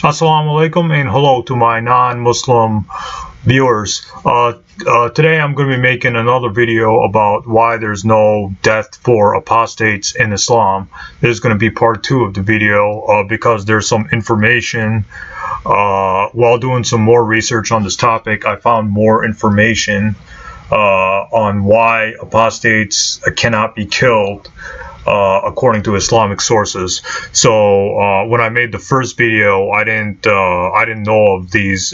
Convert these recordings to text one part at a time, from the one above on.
Assalamu alaikum and hello to my non-Muslim viewers. Today I'm going to be making another video about why there's no death for apostates in Islam. This is going to be part 2 of the video because there's some information. While doing some more research on this topic, I found more information on why apostates cannot be killed according to Islamic sources. So when I made the first video, I didn't know of these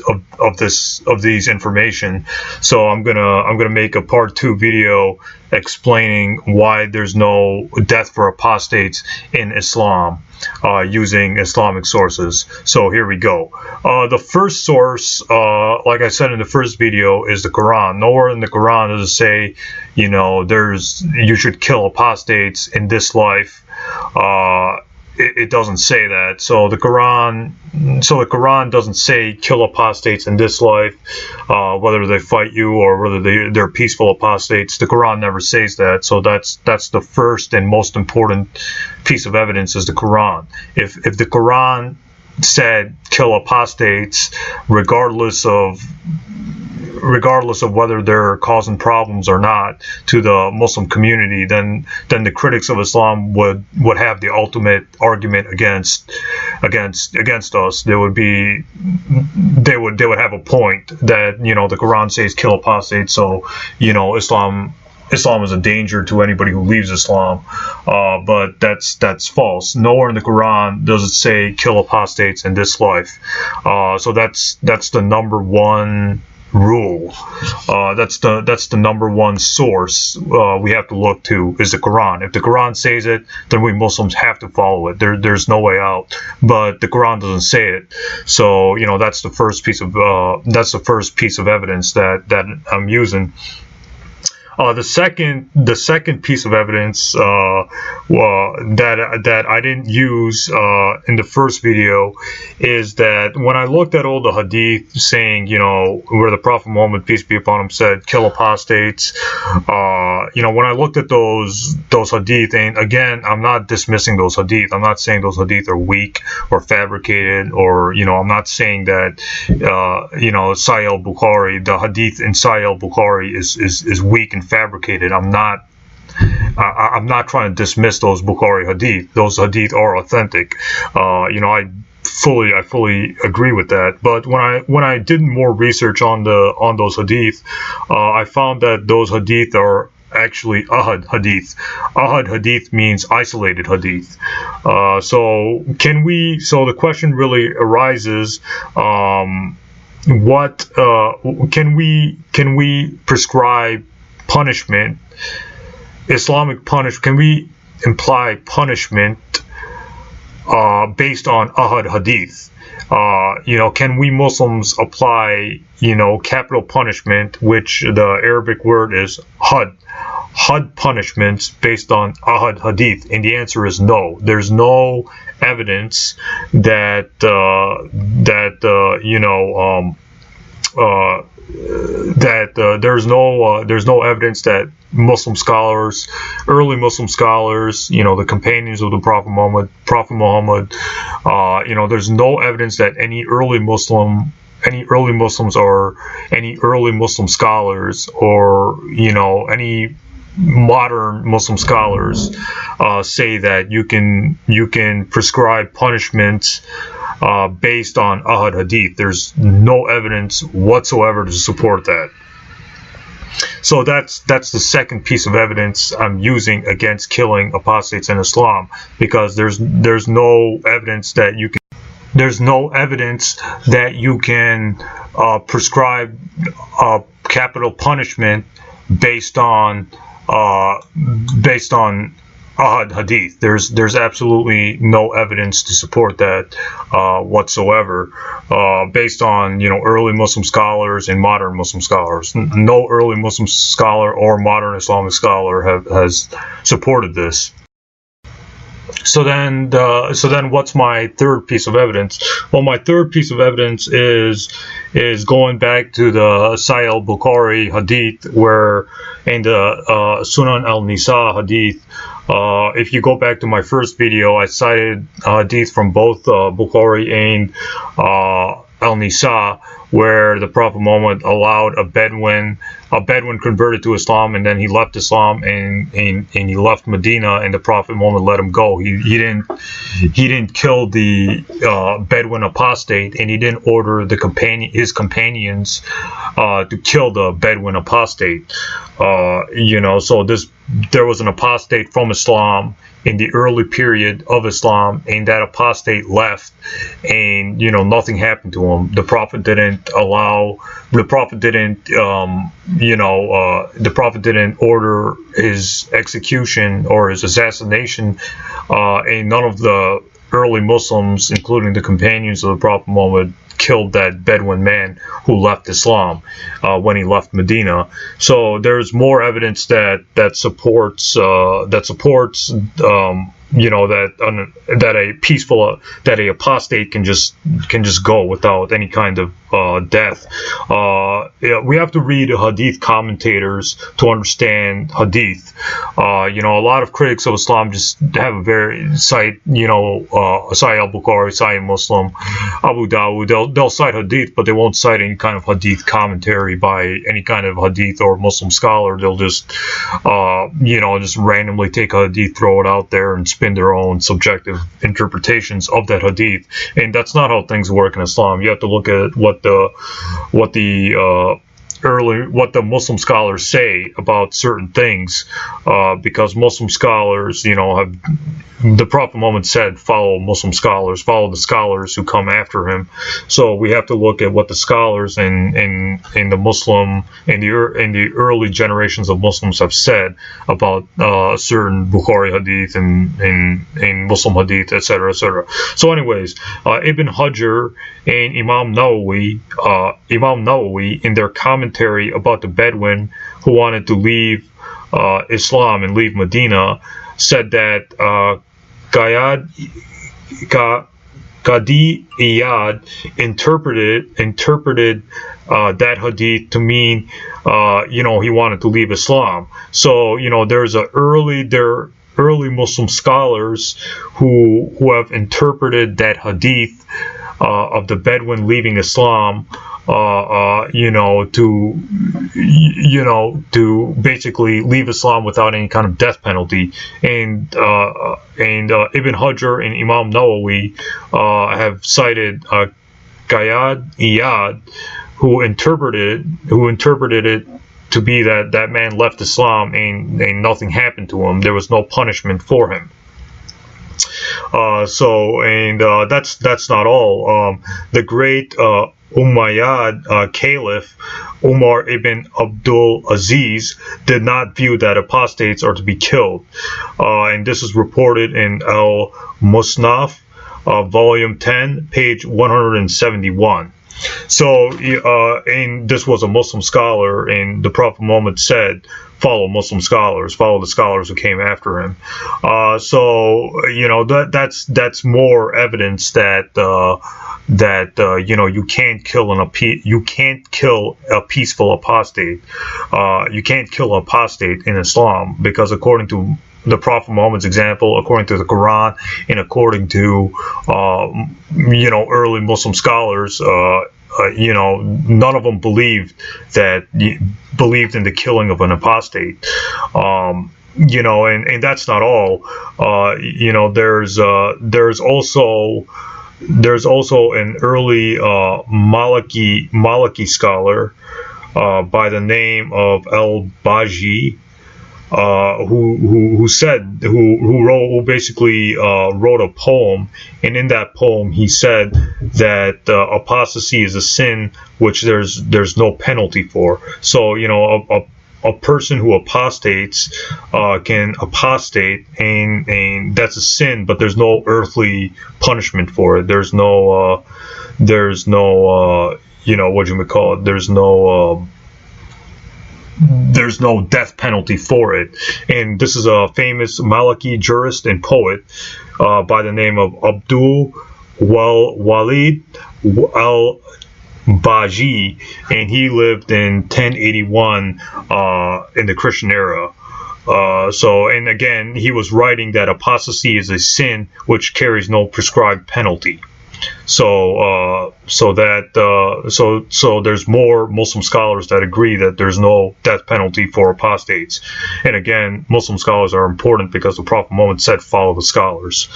information. So I'm gonna make a part 2 video explaining why there's no death for apostates in Islam using Islamic sources. So here we go. The first source, like I said in the first video, is the Quran. Nowhere in the Quran does it say, you know, you should kill apostates in this life. It doesn't say that. So the Quran doesn't say kill apostates in this life, whether they fight you or whether they're peaceful apostates. The Quran never says that. So that's the first and most important piece of evidence is the Quran. If the Quran said kill apostates, regardless of whether they're causing problems or not to the Muslim community, then the critics of Islam would have the ultimate argument against us. They would have a point that, you know, the Quran says kill apostates, so, you know, Islam is a danger to anybody who leaves Islam, but that's false. Nowhere in the Quran does it say kill apostates in this life. So that's the number one rule. That's the number one source we have to look to is the Quran. If the Quran says it, then we Muslims have to follow it. There's no way out. But the Quran doesn't say it. So, you know, that's the first piece of evidence that I'm using. The second piece of evidence that I didn't use in the first video is that when I looked at all the hadith saying, you know, where the Prophet Muhammad, peace be upon him, said kill apostates, you know, when I looked at those hadith, and again, I'm not dismissing those hadith. I'm not saying those hadith are weak or fabricated, or, you know, I'm not saying that you know, Sahih al-Bukhari, the hadith in Sahih al-Bukhari is weak and fabricated. I'm not trying to dismiss those Bukhari hadith. Those hadith are authentic. You know, I fully agree with that. But when I did more research on those hadith, I found that those hadith are actually ahad hadith. Ahad hadith means isolated hadith. So the question really arises, what can we prescribe punishment, Islamic punishment? Can we imply punishment based on ahad hadith? You know, can we Muslims apply, you know, capital punishment, which the Arabic word is had punishments based on ahad hadith? And the answer is no. There's no evidence that you know, there's no evidence that Muslim scholars, early Muslim scholars, you know, the companions of the Prophet Muhammad, you know, there's no evidence that any early Muslims or any early Muslim scholars, or, you know, any modern Muslim scholars say that you can prescribe punishments based on ahad hadith. There's no evidence whatsoever to support that. So that's the second piece of evidence I'm using against killing apostates in Islam, because there's no evidence that you can prescribe capital punishment based on ahad hadith. There's absolutely no evidence to support that whatsoever, based on, you know, early Muslim scholars and modern Muslim scholars. No early Muslim scholar or modern Islamic scholar has supported this. So then what's my third piece of evidence? Well, my third piece of evidence is going back to the Sahih al-Bukhari hadith, where in the Sunan al-Nisa hadith, if you go back to my first video, I cited hadith from both Bukhari and al-Nisa, where the Prophet Muhammad allowed a Bedouin converted to Islam, and then he left Islam and he left Medina, and the Prophet Muhammad let him go. He didn't kill the Bedouin apostate, and he didn't order his companions to kill the Bedouin apostate. So there was an apostate from Islam in the early period of Islam, and that apostate left, and nothing happened to him. The Prophet didn't order his execution or his assassination, and none of the early Muslims, including the companions of the Prophet Muhammad, killed that Bedouin man who left Islam when he left Medina. So there's more evidence that supports that a apostate can just go without any kind of death. We have to read hadith commentators to understand hadith. A lot of critics of Islam just have a very cite Sahih al-Bukhari, Sahih Muslim, Abu Dawud. They'll cite hadith, but they won't cite any kind of hadith commentary by any kind of hadith or Muslim scholar. They'll just randomly take a hadith, throw it out there, and spin their own subjective interpretations of that hadith. And that's not how things work in Islam. You have to look at what the Muslim scholars say about certain things, because Muslim scholars, have, the Prophet Muhammad said, follow Muslim scholars, follow the scholars who come after him. So we have to look at what the scholars in the early generations of Muslims have said about certain Bukhari hadith and Muslim hadith, etc., etc. So anyways, Ibn Hajar and Imam Nawawi in their commentary about the Bedouin who wanted to leave Islam and leave Medina said that Qadi Iyad interpreted that hadith to mean he wanted to leave Islam. So there's early Muslim scholars who have interpreted that hadith of the Bedouin leaving Islam to basically leave Islam without any kind of death penalty. And Ibn Hajar and Imam Nawawi have cited Qadi Iyad, who interpreted it to be that man left Islam and nothing happened to him. There was no punishment for him. That's not all. The great Umayyad Caliph Umar ibn Abdul Aziz did not view that apostates are to be killed, and this is reported in Al-Musnaf, volume 10, page 171. So, and this was a Muslim scholar, and the Prophet Muhammad said, follow Muslim scholars, follow the scholars who came after him. That's more evidence that you can't kill a peaceful apostate. You can't kill an apostate in Islam, because according to the Prophet Muhammad's example, according to the Quran, and according to early Muslim scholars, none of them believed in the killing of an apostate. And that's not all. There's also an early Maliki scholar by the name of al-Baji, who basically wrote a poem, and in that poem he said that apostasy is a sin which there's no penalty for. So a person who apostates can apostate, and that's a sin, but there's no earthly punishment for it. There's no there's no death penalty for it. And this is a famous Maliki jurist and poet by the name of Abdul Walid al Baji, and he lived in 1081 in the Christian era. And again, he was writing that apostasy is a sin which carries no prescribed penalty. So there's more Muslim scholars that agree that there's no death penalty for apostates. And again, Muslim scholars are important because the Prophet Muhammad said, "Follow the scholars."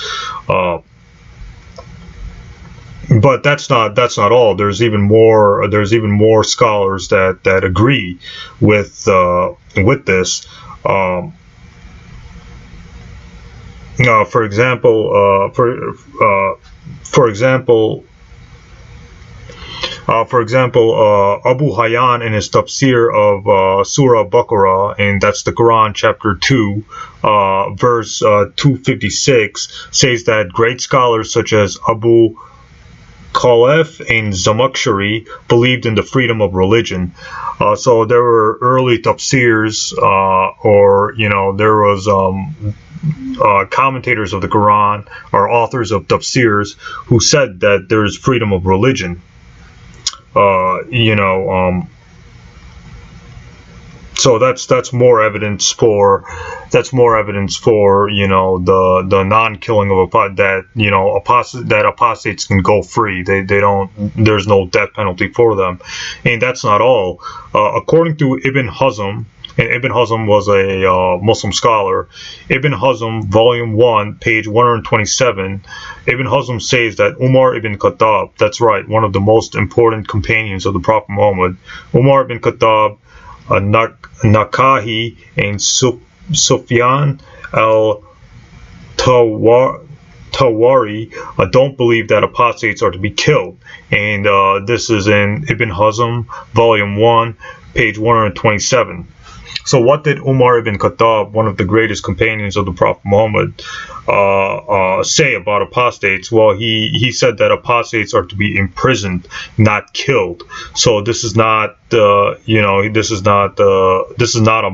But that's not all. There's even more scholars that agree with this. For example, Abu Hayyan in his tafsir of Surah Baqarah, and that's the Quran, chapter 2, verse 256, says that great scholars such as Abu Khalaf and Zamakhshari believed in the freedom of religion. So there were early tafsirs, there was commentators of the Quran or authors of tafsirs who said that there is freedom of religion. So that's more evidence for the non-killing of that apostates can go free. There's no death penalty for them. And that's not all. According to Ibn Hazm, and Ibn Hazm was a Muslim scholar, Ibn Hazm, volume 1, page 127, Ibn Hazm says that Umar ibn Khattab, that's right, one of the most important companions of the Prophet Muhammad, Umar ibn Khattab, Nakahi, and Sufyan al-Tawari don't believe that apostates are to be killed. And this is in Ibn Hazm, volume 1, page 127. So what did Umar ibn Khattab, one of the greatest companions of the Prophet Muhammad, say about apostates? Well, he said that apostates are to be imprisoned, not killed. So this is not this is not a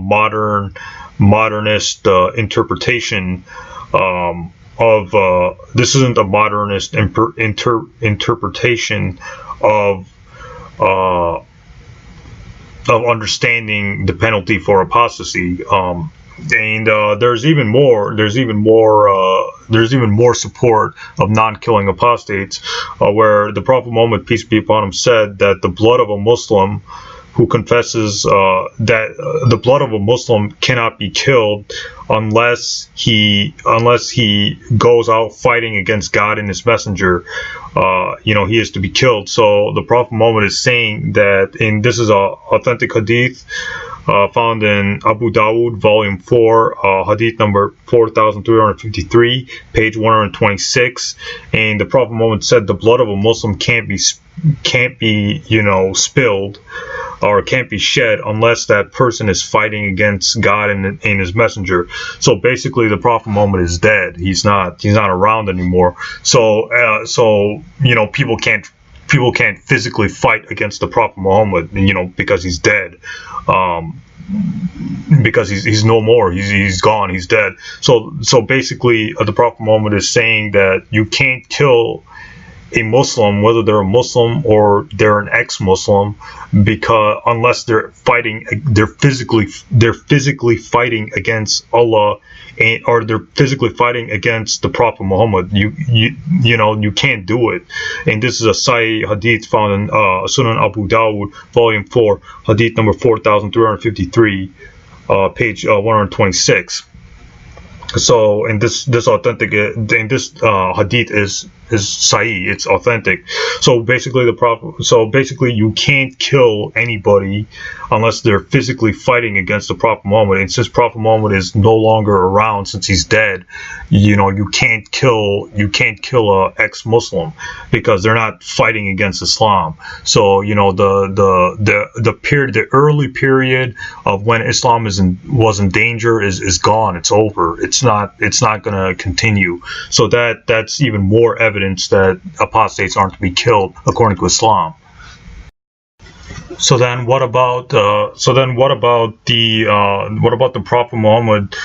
modernist interpretation this isn't a modernist interpretation of understanding the penalty for apostasy. And there's even more support of non-killing apostates, where the Prophet Muhammad, peace be upon him, said that the blood of a Muslim who confesses the blood of a Muslim cannot be killed unless he goes out fighting against God and His Messenger. He is to be killed. So the Prophet Muhammad is saying that, and this is a authentic hadith found in Abu Dawud, volume 4, hadith number 4353, page 126, and the Prophet Muhammad said the blood of a Muslim can't be spilled or can't be shed unless that person is fighting against God and His Messenger. So basically, the Prophet Muhammad is dead. He's not around anymore. So people can't physically fight against the Prophet Muhammad, because he's dead. Because he's no more. He's gone. He's dead. So basically, the Prophet Muhammad is saying that you can't kill a Muslim, whether they're a Muslim or they're an ex-Muslim, because unless they're physically fighting against Allah, or they're physically fighting against the Prophet Muhammad, you can't do it. And this is a Sahih hadith found in Sunan Abu Dawud, volume 4, hadith number 4353, page 126. So, and this authentic, and this hadith is sahih, it's authentic. So basically you can't kill anybody unless they're physically fighting against the Prophet Muhammad. And since Prophet Muhammad is no longer around, since he's dead, you can't kill a ex-Muslim because they're not fighting against Islam. So the early period of when Islam was in danger is gone. It's over. It's not going to continue. So that's even more evidence that apostates aren't to be killed according to Islam. So then, what about the Prophet Muhammad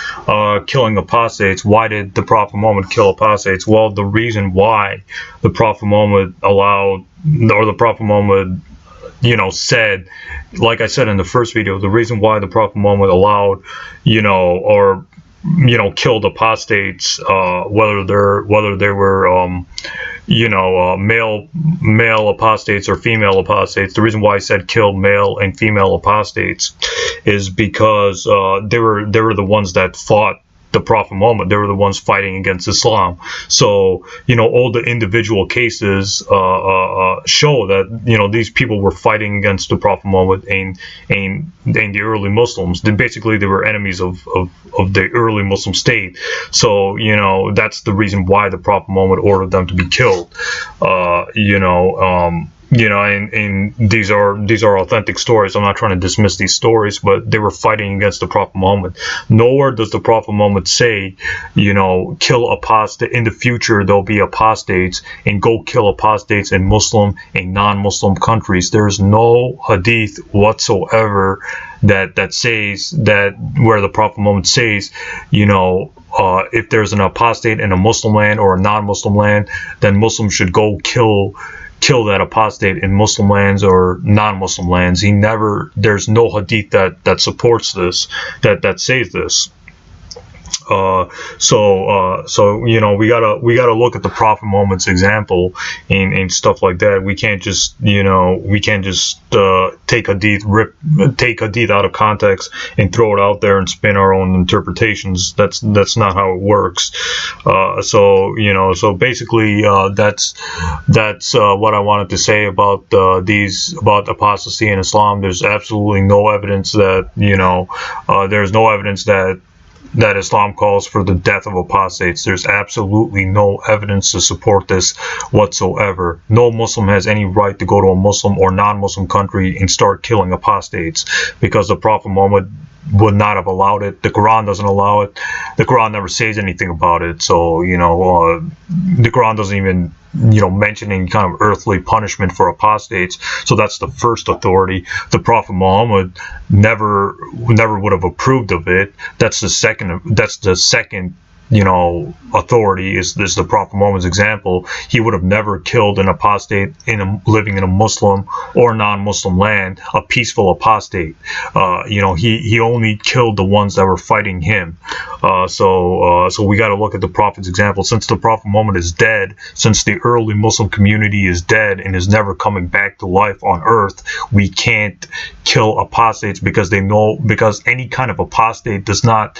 killing apostates? Why did the Prophet Muhammad kill apostates? Well, the reason why the Prophet Muhammad allowed, or the Prophet Muhammad, said, like I said in the first video, the reason why the Prophet Muhammad allowed, or killed apostates, whether they were male apostates or female apostates. The reason why I said kill male and female apostates is because they were the ones that fought the Prophet Muhammad. They were the ones fighting against Islam. So all the individual cases show that these people were fighting against the Prophet Muhammad and the early Muslims. Basically, they were enemies of the early Muslim state. So that's the reason why the Prophet Muhammad ordered them to be killed. And these are authentic stories. I'm not trying to dismiss these stories, but they were fighting against the Prophet Muhammad. Nowhere does the Prophet Muhammad say, kill apostate. In the future, there'll be apostates, and go kill apostates in Muslim and non-Muslim countries. There's no hadith whatsoever that says that, where the Prophet Muhammad says, if there's an apostate in a Muslim land or a non-Muslim land, then Muslims should go kill that apostate in Muslim lands or non-Muslim lands. There's no hadith that supports this, that says this. So we gotta look at the Prophet Muhammad's example and stuff like that. We can't just take hadith out of context and throw it out there and spin our own interpretations. That's not how it works. So basically that's what I wanted to say about about apostasy in Islam. There's absolutely no evidence that there's no evidence that Islam calls for the death of apostates. There's absolutely no evidence to support this whatsoever. No Muslim has any right to go to a Muslim or non-Muslim country and start killing apostates, because the Prophet Muhammad would not have allowed it. The Quran doesn't allow it. The Quran never says anything about it. So the Quran doesn't even mention any kind of earthly punishment for apostates. So that's the first authority. The Prophet Muhammad never would have approved of it. That's the second authority is the Prophet Muhammad's example. He would have never killed an apostate living in a Muslim or non-Muslim land, a peaceful apostate. He only killed the ones that were fighting him. So we got to look at the Prophet's example. Since the Prophet Muhammad is dead, since the early Muslim community is dead and is never coming back to life on earth, we can't kill apostates, because any kind of apostate does not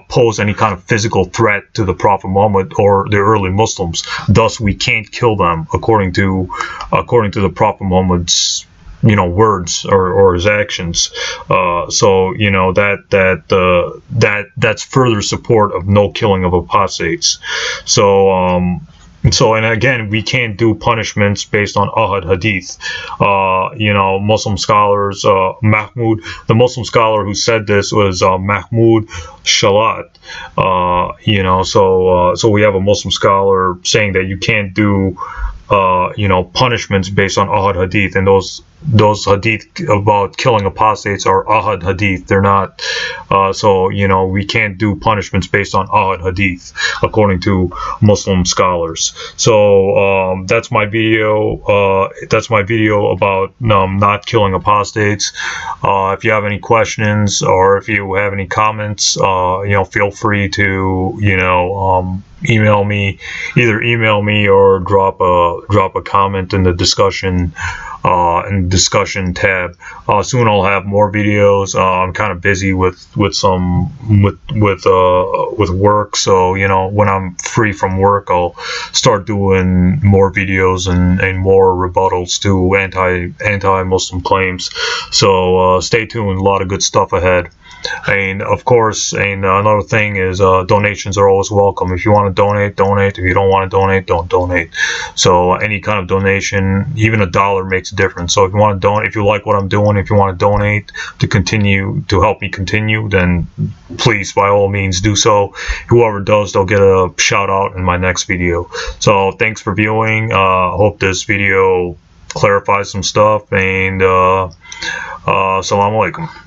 pose any kind of physical threat to the Prophet Muhammad or the early Muslims. Thus, we can't kill them according to the Prophet Muhammad's words or his actions. So that's further support of no killing of apostates. So, and again, we can't do punishments based on ahad hadith. Muslim scholars, the Muslim scholar who said this was Mahmud Shalat. So we have a Muslim scholar saying that you can't do punishments based on ahad hadith, and those hadith about killing apostates are ahad hadith. They're not. We can't do punishments based on ahad hadith according to Muslim scholars. So that's my video. That's my video about not killing apostates. If you have any questions or if you have any comments, feel free to email me, either email me or drop a comment in the discussion tab. Soon I'll have more videos. I'm kind of busy with work, so when I'm free from work, I'll start doing more videos and more rebuttals to anti-Muslim claims. So stay tuned. A lot of good stuff ahead. And of course, another thing is donations are always welcome. If you want to donate, donate. If you don't want to donate, don't donate. So any kind of donation, even $1 makes a difference. So if you want to donate, if you like what I'm doing, if you want to donate to help me continue, then please, by all means, do so. Whoever does, they'll get a shout out in my next video. So thanks for viewing. Hope this video clarify some stuff, and assalamu alaikum.